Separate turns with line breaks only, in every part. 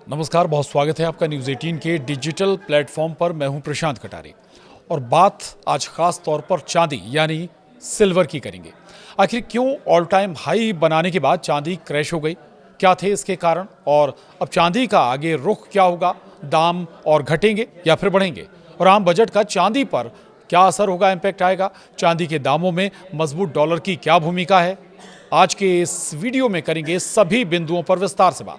नमस्कार, बहुत स्वागत है आपका न्यूज़ 18 के डिजिटल प्लेटफॉर्म पर। मैं हूं प्रशांत कटारे और बात आज खास तौर पर चांदी यानी सिल्वर की करेंगे। आखिर क्यों ऑल टाइम हाई बनाने के बाद चांदी क्रैश हो गई, क्या थे इसके कारण और अब चांदी का आगे रुख क्या होगा, दाम और घटेंगे या फिर बढ़ेंगे, और आम बजट का चांदी पर क्या असर होगा, इम्पैक्ट आएगा, चांदी के दामों में मजबूत डॉलर की क्या भूमिका है। आज के इस वीडियो में करेंगे सभी बिंदुओं पर विस्तार से बात।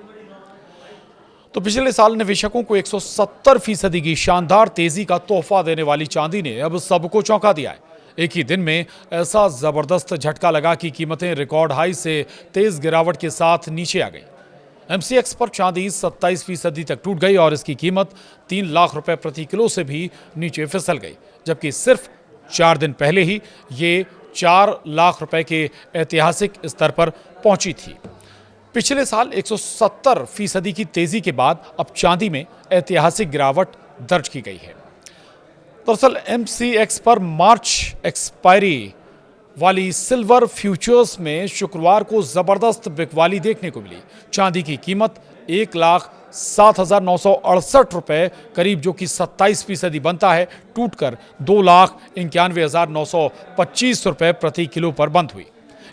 तो पिछले साल निवेशकों को 170% की शानदार तेजी का तोहफा देने वाली चांदी ने अब सबको चौंका दिया है। एक ही दिन में ऐसा जबरदस्त झटका लगा कि कीमतें रिकॉर्ड हाई से तेज गिरावट के साथ नीचे आ गई। एमसीएक्स पर चांदी 27% तक टूट गई और इसकी कीमत 3 लाख रुपए प्रति किलो से भी नीचे फिसल गई, जबकि सिर्फ 4 दिन पहले ही ये 4 लाख रुपए के ऐतिहासिक स्तर पर पहुंची थी। पिछले साल 170% की तेजी के बाद अब चांदी में ऐतिहासिक गिरावट दर्ज की गई है। दरअसल एमसीएक्स पर मार्च एक्सपायरी वाली सिल्वर फ्यूचर्स में शुक्रवार को जबरदस्त बिकवाली देखने को मिली। चांदी की कीमत 1,07,968 रुपए करीब, जो कि 27% बनता है, टूटकर 2,91,925 रुपए प्रति किलो पर बंद हुई।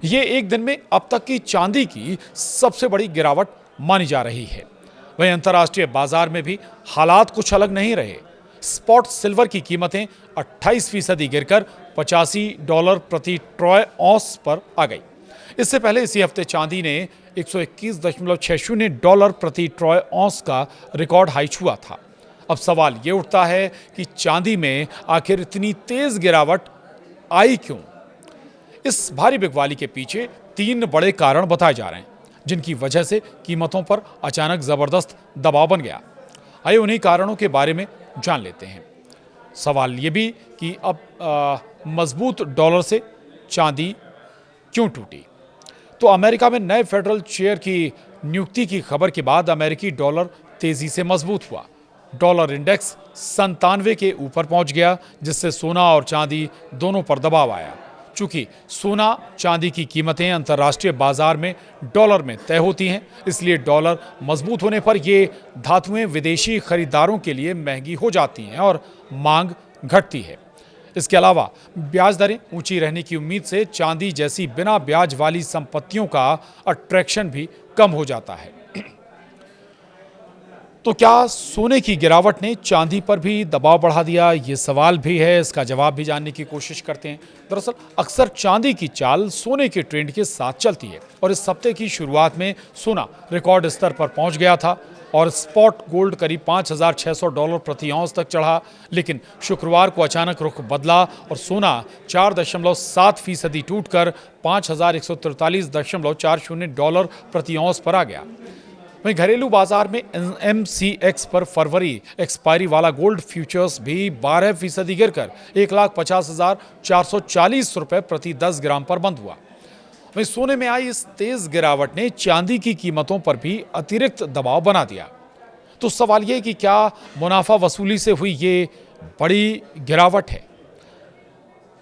ये एक दिन में अब तक की चांदी की सबसे बड़ी गिरावट मानी जा रही है। वहीं अंतर्राष्ट्रीय बाजार में भी हालात कुछ अलग नहीं रहे। स्पॉट सिल्वर की कीमतें 28% गिरकर $85 प्रति ट्रॉय औंस पर आ गई। इससे पहले इसी हफ्ते चांदी ने $121.60 प्रति ट्रॉय औंस का रिकॉर्ड हाई छुआ था। अब सवाल ये उठता है कि चांदी में आखिर इतनी तेज गिरावट आई क्यों? इस भारी बिकवाली के पीछे 3 बड़े कारण बताए जा रहे हैं, जिनकी वजह से कीमतों पर अचानक जबरदस्त दबाव बन गया। आइए उन्हीं कारणों के बारे में जान लेते हैं। सवाल ये भी कि अब मजबूत डॉलर से चांदी क्यों टूटी। तो अमेरिका में नए फेडरल चेयर की नियुक्ति की खबर के बाद अमेरिकी डॉलर तेजी से मजबूत हुआ। डॉलर इंडेक्स 97 के ऊपर पहुंच गया, जिससे सोना और चांदी दोनों पर दबाव आया। चूंकि सोना चांदी की कीमतें अंतर्राष्ट्रीय बाजार में डॉलर में तय होती हैं, इसलिए डॉलर मजबूत होने पर ये धातुएं विदेशी खरीदारों के लिए महंगी हो जाती हैं और मांग घटती है। इसके अलावा ब्याज दरें ऊंची रहने की उम्मीद से चांदी जैसी बिना ब्याज वाली संपत्तियों का अट्रैक्शन भी कम हो जाता है। तो क्या सोने की गिरावट ने चांदी पर भी दबाव बढ़ा दिया? ये सवाल भी है, इसका जवाब भी जानने की कोशिश करते हैं। दरअसल अक्सर चांदी की चाल सोने के ट्रेंड के साथ चलती है और इस हफ्ते की शुरुआत में सोना रिकॉर्ड स्तर पर पहुंच गया था और स्पॉट गोल्ड करीब $5,600 प्रति औंस तक चढ़ा। लेकिन शुक्रवार को अचानक रुख बदला और सोना 4.7% टूटकर $5,143.40 प्रति औंस पर आ गया। वहीं घरेलू बाजार में एमसीएक्स पर फरवरी एक्सपायरी वाला गोल्ड फ्यूचर्स भी 12% गिरकर 1,50,440 रुपए प्रति 10 ग्राम पर बंद हुआ। वहीं सोने में आई इस तेज गिरावट ने चांदी की कीमतों पर भी अतिरिक्त दबाव बना दिया। तो सवाल ये कि क्या मुनाफा वसूली से हुई ये बड़ी गिरावट है?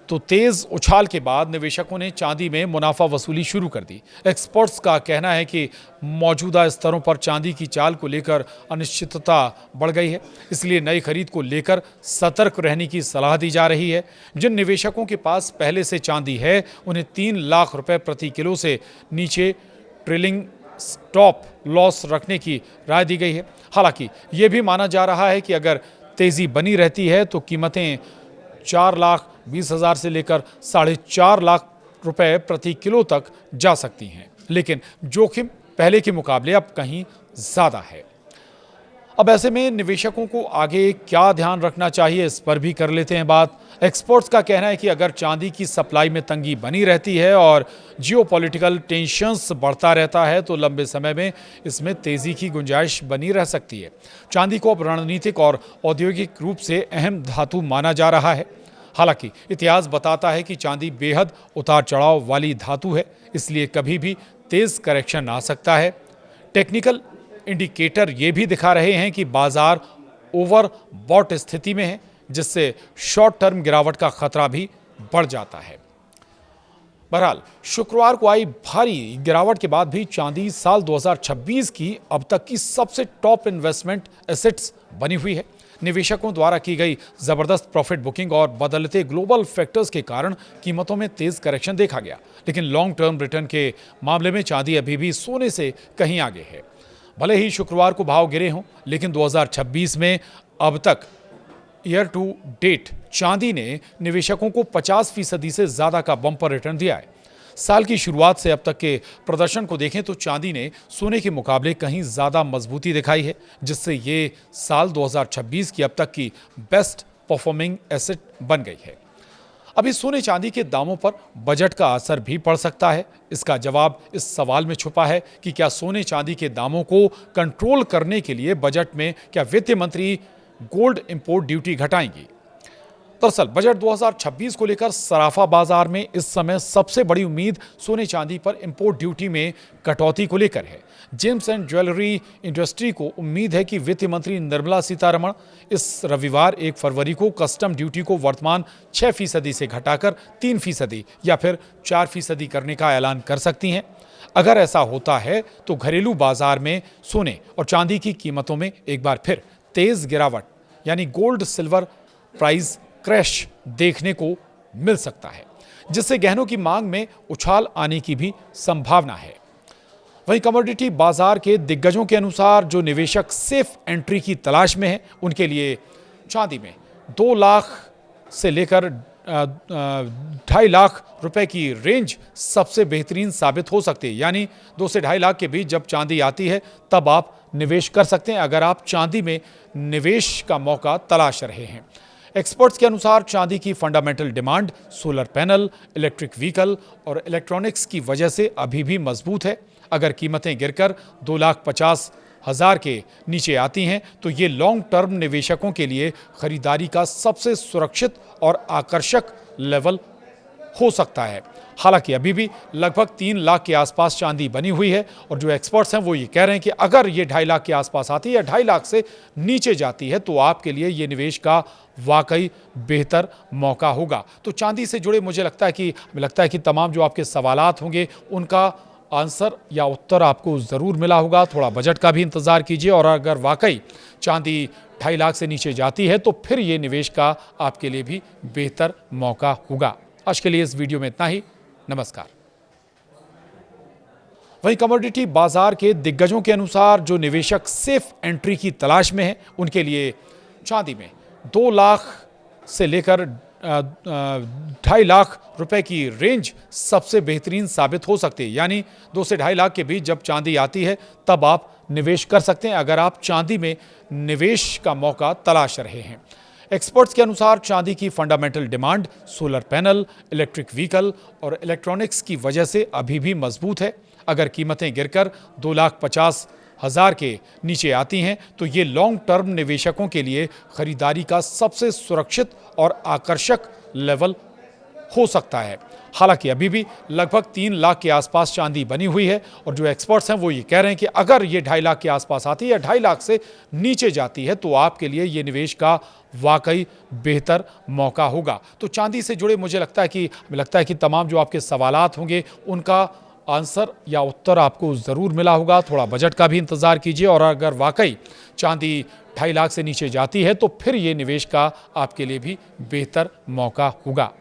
तो तेज उछाल के बाद निवेशकों ने चांदी में मुनाफा वसूली शुरू कर दी। एक्सपर्ट्स का कहना है कि मौजूदा स्तरों पर चांदी की चाल को लेकर अनिश्चितता बढ़ गई है, इसलिए नई खरीद को लेकर सतर्क रहने की सलाह दी जा रही है। जिन निवेशकों के पास पहले से चांदी है, उन्हें 3 लाख रुपए प्रति किलो से नीचे ट्रेलिंग स्टॉप लॉस रखने की राय दी गई है। हालांकि ये भी माना जा रहा है कि अगर तेजी बनी रहती है तो कीमतें 4,20,000 से लेकर 4.5 लाख रुपए प्रति किलो तक जा सकती हैं, लेकिन जोखिम पहले के मुकाबले अब कहीं ज्यादा है। अब ऐसे में निवेशकों को आगे क्या ध्यान रखना चाहिए, इस पर भी कर लेते हैं बात। एक्सपर्ट्स का कहना है कि अगर चांदी की सप्लाई में तंगी बनी रहती है और जियोपॉलिटिकल टेंशंस बढ़ता रहता है तो लंबे समय में इसमें तेजी की गुंजाइश बनी रह सकती है। चांदी को अब रणनीतिक और औद्योगिक रूप से अहम धातु माना जा रहा है। हालांकि इतिहास बताता है कि चांदी बेहद उतार चढ़ाव वाली धातु है, इसलिए कभी भी तेज करेक्शन आ सकता है। टेक्निकल इंडिकेटर ये भी दिखा रहे हैं कि बाजार ओवरबॉट स्थिति में है, जिससे शॉर्ट टर्म गिरावट का खतरा भी बढ़ जाता है। बहरहाल शुक्रवार को आई भारी गिरावट के बाद भी चांदी साल 2026 की अब तक की सबसे टॉप इन्वेस्टमेंट एसेट्स बनी हुई है। निवेशकों द्वारा की गई जबरदस्त प्रॉफिट बुकिंग और बदलते ग्लोबल फैक्टर्स के कारण कीमतों में तेज करेक्शन देखा गया, लेकिन लॉन्ग टर्म रिटर्न के मामले में चांदी अभी भी सोने से कहीं आगे है। भले ही शुक्रवार को भाव गिरे हों, लेकिन 2026 में अब तक ईयर टू डेट चांदी ने निवेशकों को 50% से ज्यादा का बम्पर रिटर्न दिया है। साल की शुरुआत से अब तक के प्रदर्शन को देखें तो चांदी ने सोने के मुकाबले कहीं ज्यादा मजबूती दिखाई है, जिससे ये साल 2026 की अब तक की बेस्ट परफॉर्मिंग एसेट बन गई है। अभी सोने चांदी के दामों पर बजट का असर भी पड़ सकता है। इसका जवाब इस सवाल में छुपा है कि क्या सोने चांदी के दामों को कंट्रोल करने के लिए बजट में क्या वित्त मंत्री गोल्ड इंपोर्ट ड्यूटी घटाएंगी। दरअसल बजट 2026 को लेकर सराफा बाजार में इस समय सबसे बड़ी उम्मीद सोने चांदी पर इंपोर्ट ड्यूटी में कटौती को लेकर है। जेम्स एंड ज्वेलरी इंडस्ट्री को उम्मीद है कि वित्त मंत्री निर्मला सीतारमण इस रविवार 1 फरवरी को कस्टम ड्यूटी को वर्तमान 6% से घटाकर 3% या फिर 4% करने का ऐलान कर सकती हैं। अगर ऐसा होता है तो घरेलू बाजार में सोने और चांदी की कीमतों में एक बार फिर तेज गिरावट यानी गोल्ड सिल्वर प्राइस क्रैश देखने को मिल सकता है, जिससे गहनों की मांग में उछाल आने की भी संभावना है। वहीं कमोडिटी बाजार के दिग्गजों के अनुसार जो निवेशक सेफ एंट्री की तलाश में हैं, उनके लिए चांदी में 2 लाख से लेकर 2.5 लाख रुपए की रेंज सबसे बेहतरीन साबित हो सकती है। यानी 2 से 2.5 लाख के बीच जब चांदी आती है तब आप निवेश कर सकते हैं, अगर आप चांदी में निवेश का मौका तलाश रहे हैं। एक्सपर्ट्स के अनुसार चांदी की fundamental demand solar panel, electric vehicle और इलेक्ट्रॉनिक्स की वजह से अभी भी मजबूत है। अगर कीमतें गिरकर 2,50,000 के नीचे आती हैं तो ये लॉन्ग टर्म निवेशकों के लिए खरीदारी का सबसे सुरक्षित और आकर्षक लेवल हो सकता है। हालांकि अभी भी लगभग 3 लाख के आसपास चांदी बनी हुई है और जो एक्सपर्ट्स हैं वो ये कह रहे हैं कि अगर ये 2.5 लाख के आसपास आती है या 2.5 लाख से नीचे जाती है तो आपके लिए ये निवेश का वाकई बेहतर मौका होगा। तो चांदी से जुड़े मुझे लगता है कि तमाम जो आपके सवालात होंगे उनका आंसर या उत्तर आपको ज़रूर मिला होगा। थोड़ा बजट का भी इंतज़ार कीजिए और अगर वाकई चांदी 2.5 लाख से नीचे जाती है तो फिर ये निवेश का आपके लिए भी बेहतर मौका होगा। आज के लिए इस वीडियो में इतना ही। नमस्कार। वहीं कमोडिटी बाजार के दिग्गजों के अनुसार जो निवेशक सेफ एंट्री की तलाश में हैं, उनके लिए चांदी में 2 लाख से लेकर 2.5 लाख रुपए की रेंज सबसे बेहतरीन साबित हो सकती है। यानी 2 से 2.5 लाख के बीच जब चांदी आती है तब आप निवेश कर सकते हैं, अगर आप चांदी में निवेश का मौका तलाश रहे हैं। एक्सपर्ट्स के अनुसार चांदी की fundamental demand solar panel, electric vehicle और इलेक्ट्रॉनिक्स की वजह से अभी भी मजबूत है। अगर कीमतें गिरकर 2,50,000 के नीचे आती हैं तो ये लॉन्ग टर्म निवेशकों के लिए खरीदारी का सबसे सुरक्षित और आकर्षक लेवल हो सकता है। हालांकि अभी भी लगभग 3 लाख के आसपास चांदी बनी हुई है और जो एक्सपर्ट्स हैं वो ये कह रहे हैं कि अगर ये 2.5 लाख के आसपास आती है या 2.5 लाख से नीचे जाती है तो आपके लिए ये निवेश का वाकई बेहतर मौका होगा। तो चांदी से जुड़े मुझे लगता है कि तमाम जो आपके सवालात होंगे उनका आंसर या उत्तर आपको ज़रूर मिला होगा। थोड़ा बजट का भी इंतज़ार कीजिए और अगर वाकई चांदी 2.5 लाख से नीचे जाती है तो फिर ये निवेश का आपके लिए भी बेहतर मौका होगा।